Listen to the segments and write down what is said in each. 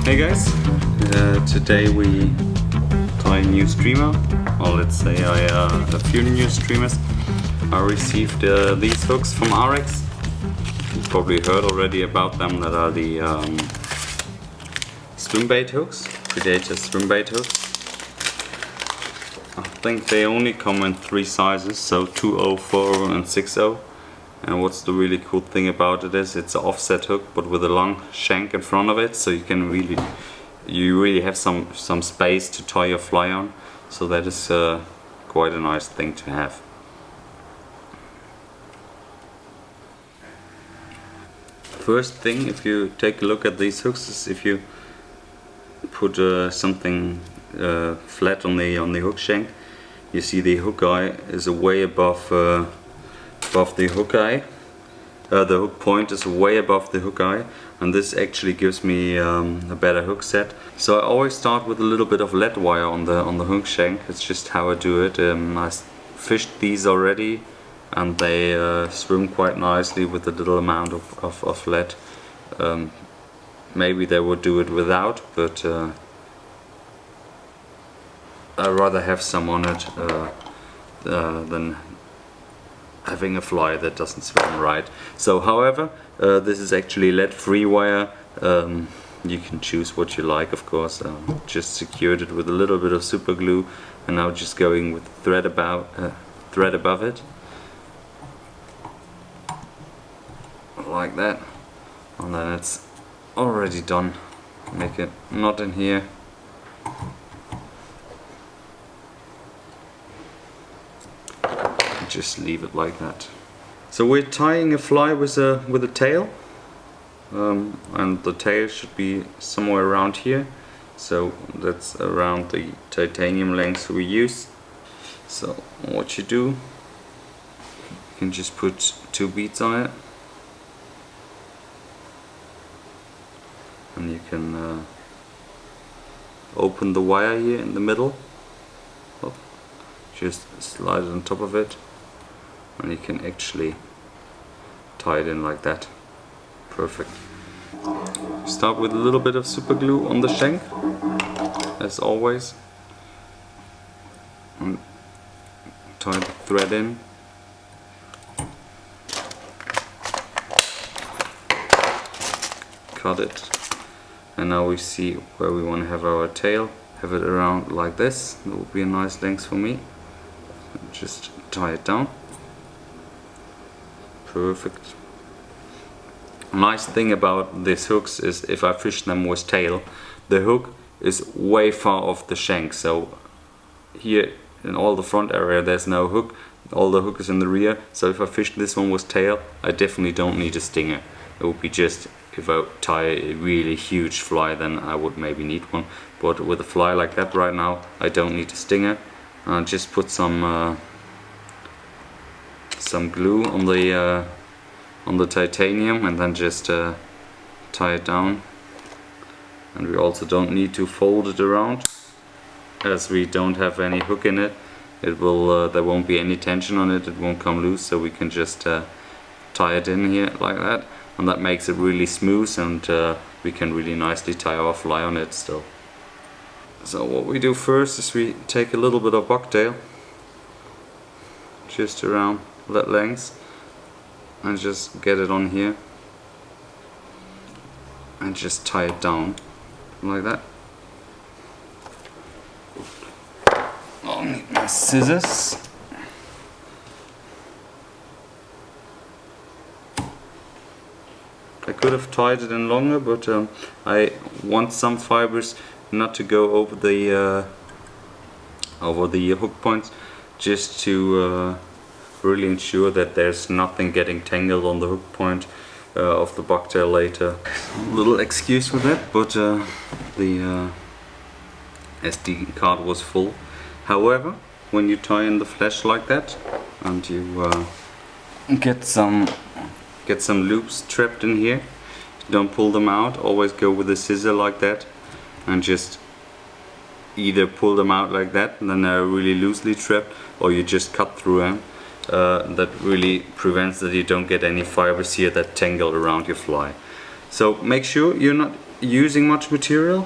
Hey guys, today we tie a new streamer, or let's say a few new streamers. I received these hooks from Ahrex. You've probably heard already about them, that are the swimbait hooks, Predator swimbait hooks. I think they only come in 3 sizes, so 2.0, 4.0 and 6.0. And what's the really cool thing about it is it's an offset hook, but with a long shank in front of it, so you can really have some space to tie your fly on. So that is quite a nice thing to have. First thing, if you take a look at these hooks, is if you put something flat on the hook shank, you see the hook eye is way above the hook eye. The hook point is way above the hook eye, and this actually gives me a better hook set. So I always start with a little bit of lead wire on the hook shank. It's just how I do it. I fished these already, and they swim quite nicely with a little amount of lead. Maybe they would do it without, but I'd rather have some on it than having a fly that doesn't swim right. So however, this is actually Ledfree wire. You can choose what you like, of course. Just secured it with a little bit of super glue, and now just going with thread above it, like that, and then it's already done. Make a knot in here. Just leave it like that. So we're tying a fly with a tail, and the tail should be somewhere around here. So that's around the titanium length we use. So what you do, you can just put 2 beads on it, and you can open the wire here in the middle. Just slide it on top of it, and you can actually tie it in like that. Perfect. Start with a little bit of super glue on the shank, as always, and tie the thread in. Cut it, and now we see where we want to have our tail. Have it around like this. That would be a nice length for me. Just tie it down. Perfect. Nice thing about these hooks is if I fish them with tail, the hook is way far off the shank. So here in all the front area there's no hook. All the hook is in the rear. So if I fish this one with tail, I definitely don't need a stinger. It would be just, if I tie a really huge fly, then I would maybe need one. But with a fly like that right now, I don't need a stinger. Just put some glue on the titanium, and then just tie it down. And we also don't need to fold it around, as we don't have any hook in it. It will there won't be any tension on it. It won't come loose, so we can just tie it in here like that, and that makes it really smooth, and we can really nicely tie our fly on it still. So what we do first is we take a little bit of bucktail, just around that length, and just get it on here, and just tie it down like that. I'll need my scissors. I could have tied it in longer, but I want some fibers not to go over the hook points, just to really ensure that there's nothing getting tangled on the hook point of the bucktail later. Little excuse for that, but the SD card was full. However, when you tie in the flash like that, and you get some loops trapped in here, don't pull them out. Always go with a scissor like that, and just either pull them out like that, and then they're really loosely trapped, or you just cut through them. That really prevents that you don't get any fibers here that tangle around your fly. So make sure you're not using much material,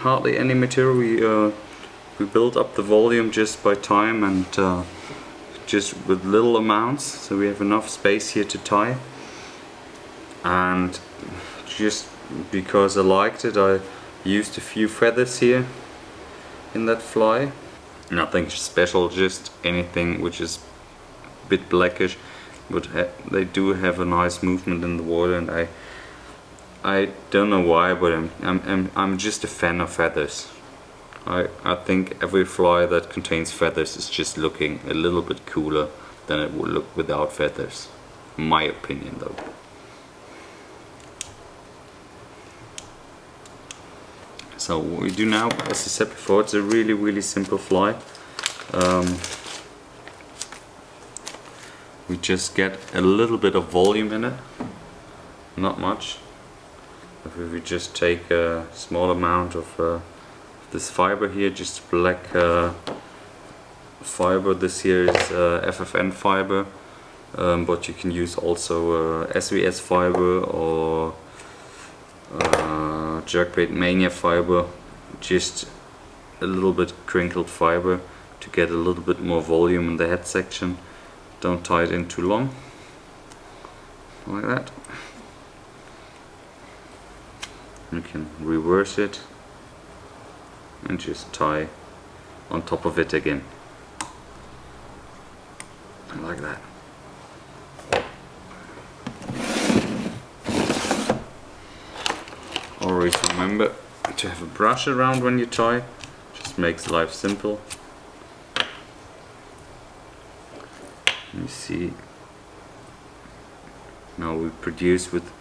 hardly any material. We build up the volume just by time and just with little amounts, so we have enough space here to tie. And just because I liked it, I used a few feathers here in that fly. Nothing special, just anything which is a bit blackish, but they do have a nice movement in the water, and I don't know why, but I'm just a fan of feathers. I think every fly that contains feathers is just looking a little bit cooler than it would look without feathers. My opinion, though. So what we do now, as I said before, it's a really simple fly. We just get a little bit of volume in it, not much. If we just take a small amount of this fiber here, just black fiber. This here is FFN fiber, but you can use also SVS fiber or jerkbait mania fiber, just a little bit crinkled fiber to get a little bit more volume in the head section. Don't tie it in too long, like that. You can reverse it and just tie on top of it again, like that. Always remember to have a brush around when you tie, just makes life simple. You see, now we produce with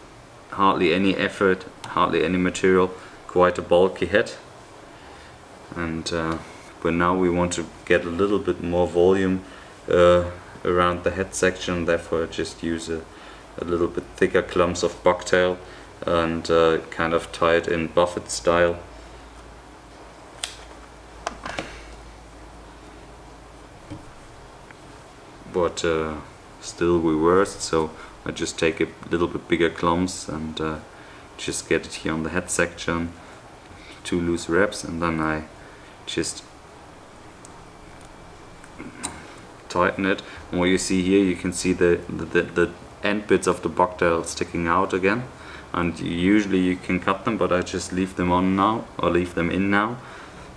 hardly any effort, hardly any material, quite a bulky head. And but now we want to get a little bit more volume around the head section, therefore I just use a little bit thicker clumps of bucktail and kind of tie it in buffet style. But still reversed, so I just take a little bit bigger clumps and just get it here on the head section, 2 loose wraps, and then I just tighten it. And what you see here, you can see the end bits of the bucktail sticking out again, and usually you can cut them, but I just leave them on now, or leave them in now,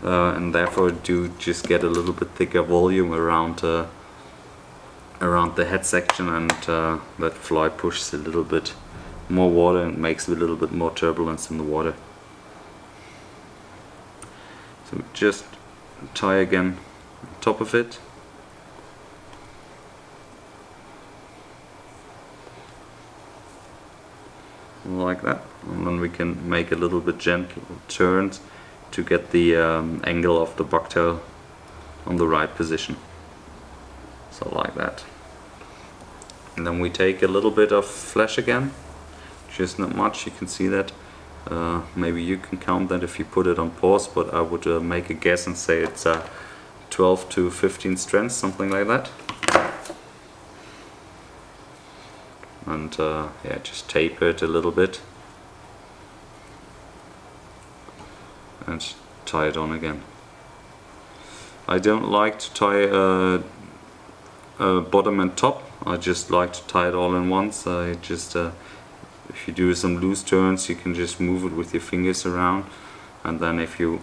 and therefore do just get a little bit thicker volume around the head section, and that fly pushes a little bit more water and makes a little bit more turbulence in the water. So just tie again on top of it. Like that, and then we can make a little bit gentle turns to get the angle of the bucktail on the right position. So like that. And then we take a little bit of flesh again, just not much, you can see that. Maybe you can count that if you put it on pause, but I would make a guess and say it's 12 to 15 strands, something like that. And yeah, just taper it a little bit and tie it on again. I don't like to tie bottom and top. I just like to tie it all in once. I just if you do some loose turns, you can just move it with your fingers around, and then if you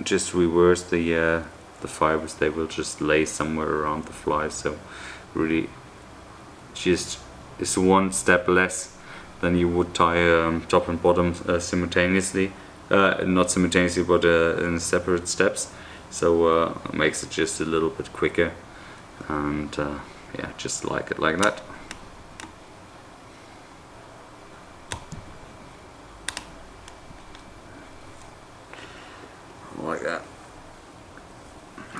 just reverse the fibers, they will just lay somewhere around the fly. So really, just is one step less than you would tie top and bottom simultaneously, not simultaneously, but in separate steps. So it makes it just a little bit quicker, and yeah, just like it like that. Like that.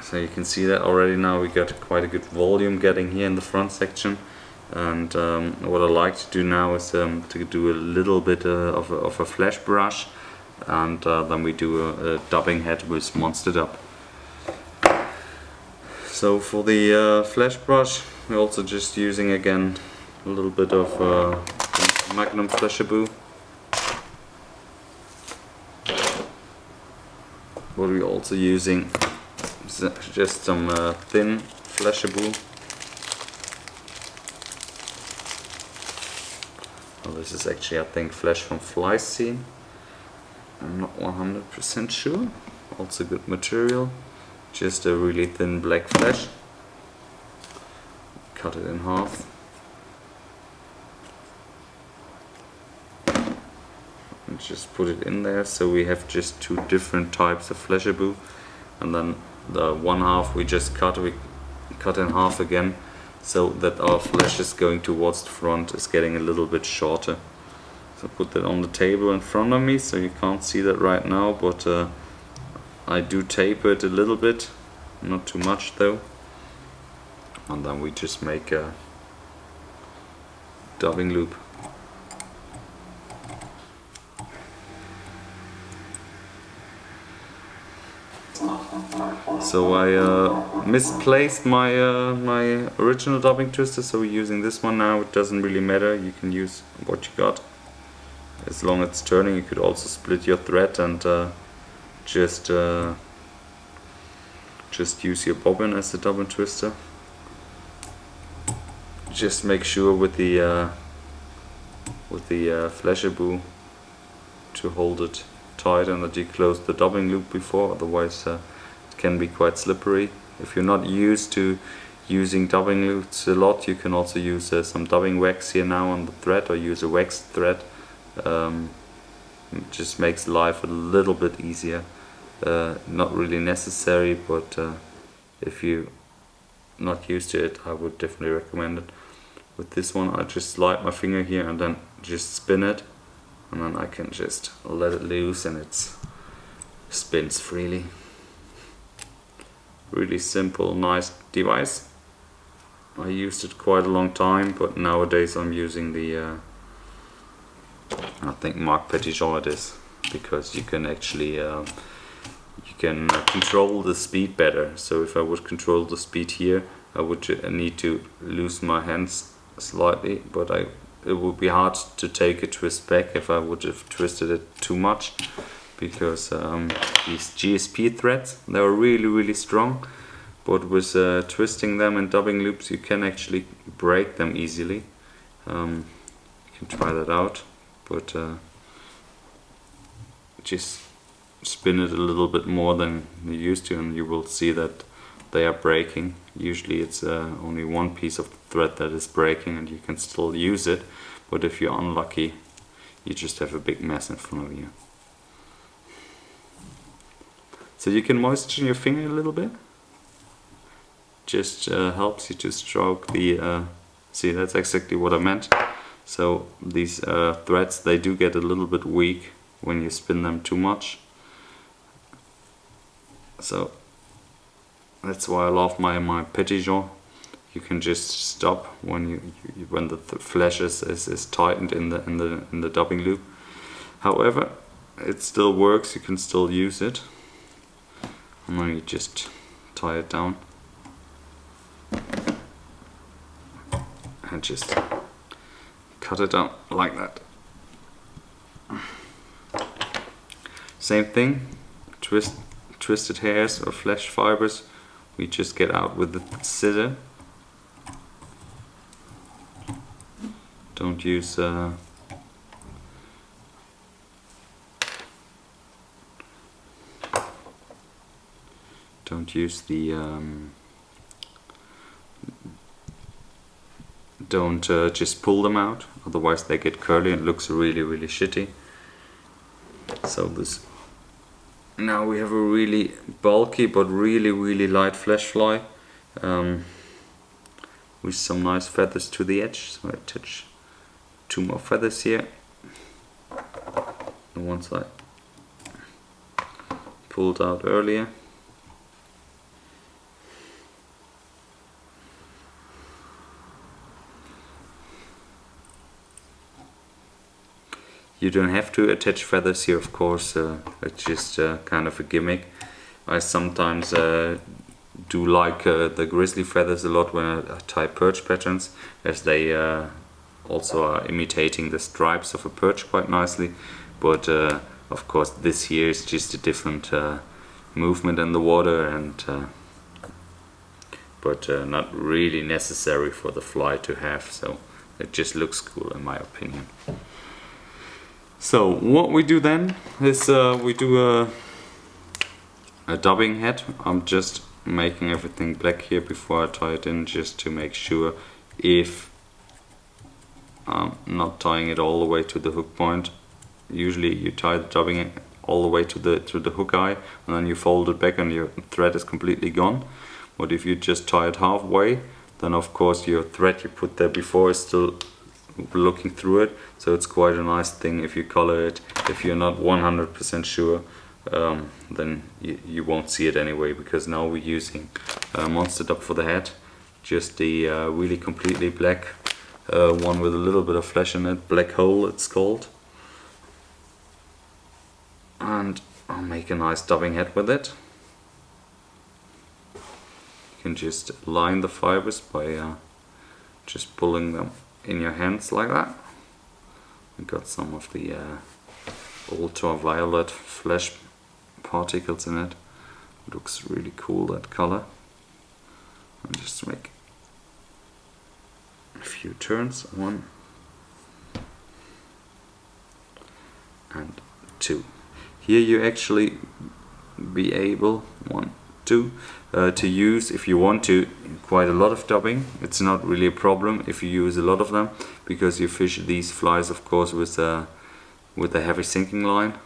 So you can see that already now we got quite a good volume getting here in the front section. And what I like to do now is to do a little bit of a flash brush, and then we do a dubbing head with monster dub. So for the flash brush, we're also just using again a little bit of magnum Flashabou. what we're also using is just some thin Flashabou. Well, this is actually, I think, flash from Finalizing. I'm not 100% sure. Also good material. Just a really thin black flash. Cut it in half. And just put it in there, so we have just two different types of Flashabou. And then the one half we just cut in half again, so that our flash is going towards the front is getting a little bit shorter. So put that on the table in front of me, so you can't see that right now, but I do taper it a little bit, not too much though. And then we just make a dubbing loop. So I misplaced my my original dubbing twister, so we're using this one now. It doesn't really matter, you can use what you got. As long as it's turning, you could also split your thread and just use your bobbin as the dubbing twister. Just make sure with the Flashabou to hold it tight and that you close the dubbing loop before, otherwise it can be quite slippery. If you're not used to using dubbing loops a lot, you can also use some dubbing wax here now on the thread, or use a waxed thread. It just makes life a little bit easier. Not really necessary, but if you're not used to it, I would definitely recommend it. With this one, I just slide my finger here and then just spin it, and then I can just let it loose and it spins freely. Really simple, nice device. I used it quite a long time, but nowadays I'm using the I think Mark Petitjean it is, because you can actually control the speed better. So if I would control the speed here, I would need to loosen my hands slightly, but it would be hard to take a twist back if I would have twisted it too much, because these GSP threads, they are really strong, but with twisting them in dubbing loops you can actually break them easily. You can try that out, but just spin it a little bit more than you used to and you will see that they are breaking. Usually it's only one piece of the thread that is breaking and you can still use it, but if you're unlucky you just have a big mess in front of you. So you can moisten your finger a little bit, just helps you to stroke the see, that's exactly what I meant. So these threads, they do get a little bit weak when you spin them too much. So that's why I love my Petitjean. You can just stop when when the flash is tightened in the dubbing loop. However, it still works. You can still use it. And then you just tie it down and just cut it out like that. Same thing. Twisted hairs or flash fibers, we just get out with the scissor. Don't use don't just pull them out, otherwise they get curly and looks really shitty. So this, now we have a really bulky but really light flash fly with some nice feathers to the edge. So I attach 2 more feathers here, the ones I pulled out earlier. You don't have to attach feathers here, of course, it's just kind of a gimmick. I sometimes do like the grizzly feathers a lot when I tie perch patterns, as they also are imitating the stripes of a perch quite nicely. But of course this here is just a different movement in the water, and but not really necessary for the fly to have, so it just looks cool in my opinion. So what we do then is we do a dubbing head. I'm just making everything black here before I tie it in, just to make sure if I'm not tying it all the way to the hook point. Usually you tie the dubbing all the way to the hook eye, and then you fold it back and your thread is completely gone. But if you just tie it halfway, then of course your thread you put there before is still looking through it, so it's quite a nice thing if you color it. If you're not 100% sure, then you won't see it anyway, because now we're using Monster Dub for the head, just the really completely black one with a little bit of flesh in it, Black Hole it's called. And I'll make a nice dubbing head with it. You can just line the fibers by just pulling them in your hands like that. We got some of the ultraviolet flesh particles in it. It looks really cool, that color. And just make a few turns, 1 and 2. Here you actually be able, 1, 2, to use, if you want to, quite a lot of dubbing. It's not really a problem if you use a lot of them, because you fish these flies of course with a heavy sinking line,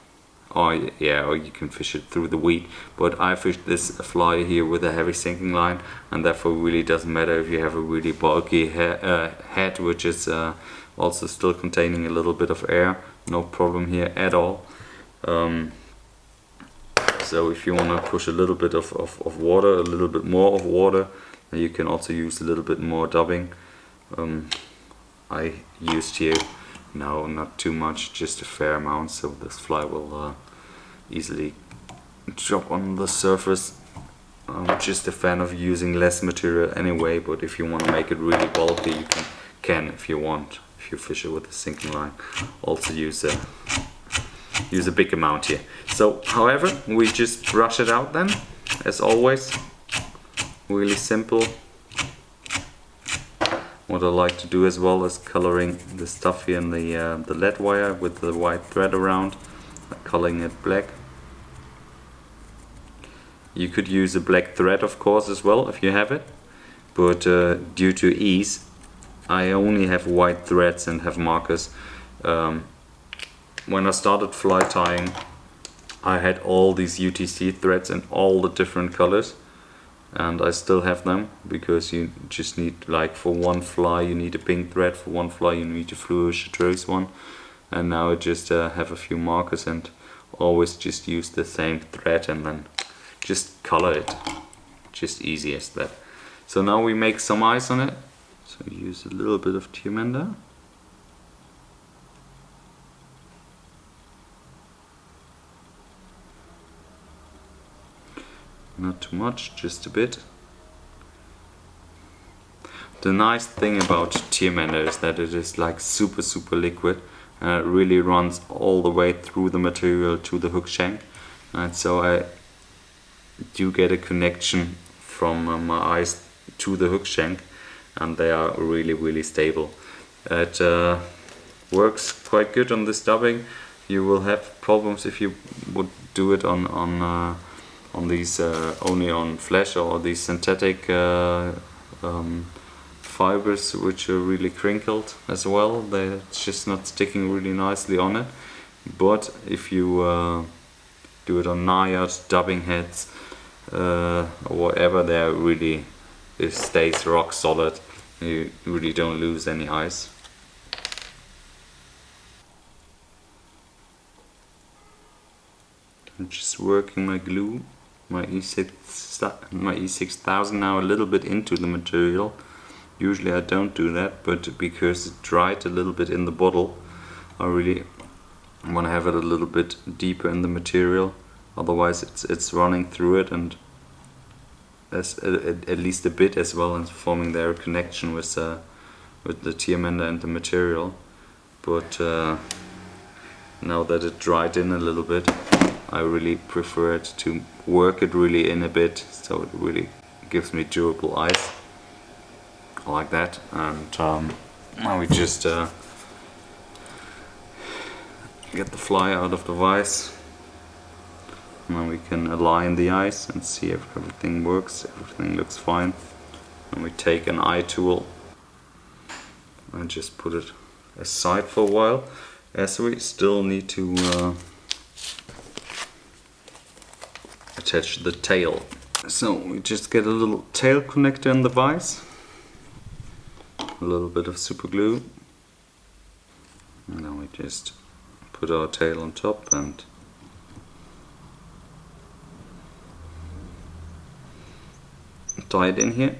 or you can fish it through the weed, but I fished this fly here with a heavy sinking line, and therefore it really doesn't matter if you have a really bulky head which is also still containing a little bit of air. No problem here at all. So if you want to push a little bit of water, a little bit more of water, you can also use a little bit more dubbing. I used here, no, not too much, just a fair amount, so this fly will easily drop on the surface. I'm just a fan of using less material anyway, but if you want to make it really bulky, you can if you want. If you fish it with a sinking line, also use a big amount here. So however, we just brush it out then, as always. Really simple. What I like to do as well is coloring the stuff here in the lead wire with the white thread around, coloring it black. You could use a black thread of course as well if you have it, but due to ease I only have white threads and have markers. When I started fly tying, I had all these UTC threads in all the different colors, and I still have them, because you just need, like for one fly you need a pink thread, for one fly you need a fluo chartreuse one, and now I just have a few markers and always just use the same thread and then just color it. Just easy as that. So now we make some eyes on it. So use a little bit of Tiamanda. Not too much, just a bit. The nice thing about Tiamanda is that it is like super liquid, and it really runs all the way through the material to the hook shank, and so I do get a connection from my eyes to the hook shank, and they are really stable. It works quite good on this dubbing. You will have problems if you would do it on these only on flesh or these synthetic fibers, which are really crinkled as well. They're just not sticking really nicely on it. But if you do it on Naiad dubbing heads or whatever, they're really, it stays rock solid. You really don't lose any eyes. I'm just working my glue, my E6000 now a little bit into the material. Usually I don't do that, but because it dried a little bit in the bottle, I really want to have it a little bit deeper in the material. Otherwise it's running through it, and at least a bit as well, and forming their connection with the Tiamanda and the material. But now that it dried in a little bit, I really prefer it to work it really in a bit, so it really gives me durable eyes like that. And now we just get the fly out of the vise. Now we can align the eyes and see if everything works, everything looks fine. And we take an eye tool and just put it aside for a while, as we still need to attach the tail. So we just get a little tail connector in the vise, a little bit of super glue, and then we just put our tail on top and tie it in here.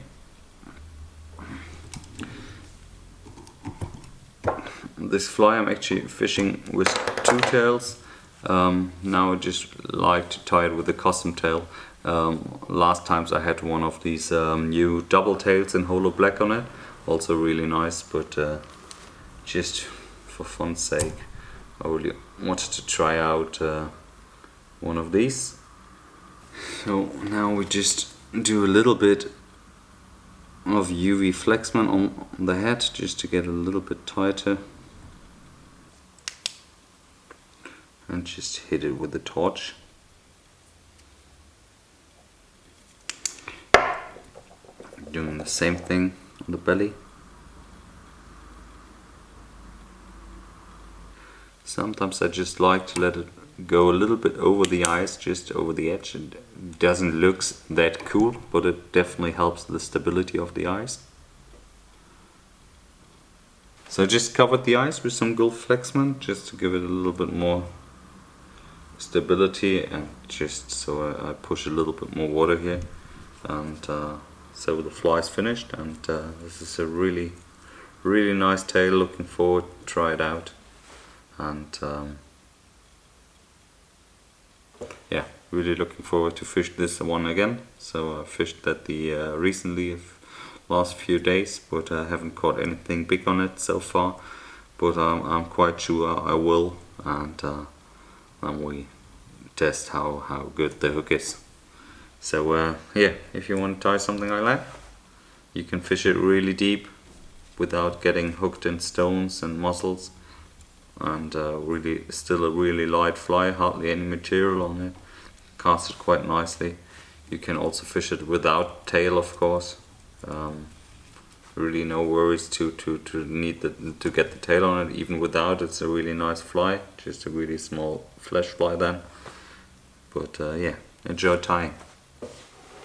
This fly I'm actually fishing with 2 tails. Now I just like to tie it with a custom tail. Last times I had one of these new double tails in holo black on it, also really nice, but just for fun's sake I really wanted to try out one of these. So now we just do a little bit of UV flexment on the head just to get a little bit tighter, and just hit it with the torch. Doing the same thing on the belly. Sometimes I just like to let it go a little bit over the eyes, just over the edge. It doesn't look that cool, but it definitely helps the stability of the eyes. So I just covered the eyes with some gold flexment just to give it a little bit more stability, and just so I push a little bit more water here, and so the fly is finished, and this is a really nice tail. Looking forward to try it out, and yeah, really looking forward to fish this one again. So I fished that recently, last few days, but I haven't caught anything big on it so far, but I'm quite sure I will, and we test how good the hook is. So yeah, if you want to tie something like that, you can fish it really deep without getting hooked in stones and mussels, and really still a really light fly, hardly any material on it, cast it quite nicely. You can also fish it without tail, of course. Really no worries to get the tail on it. Even without, it's a really nice fly, just a really small flesh fly then. But yeah, enjoy tying.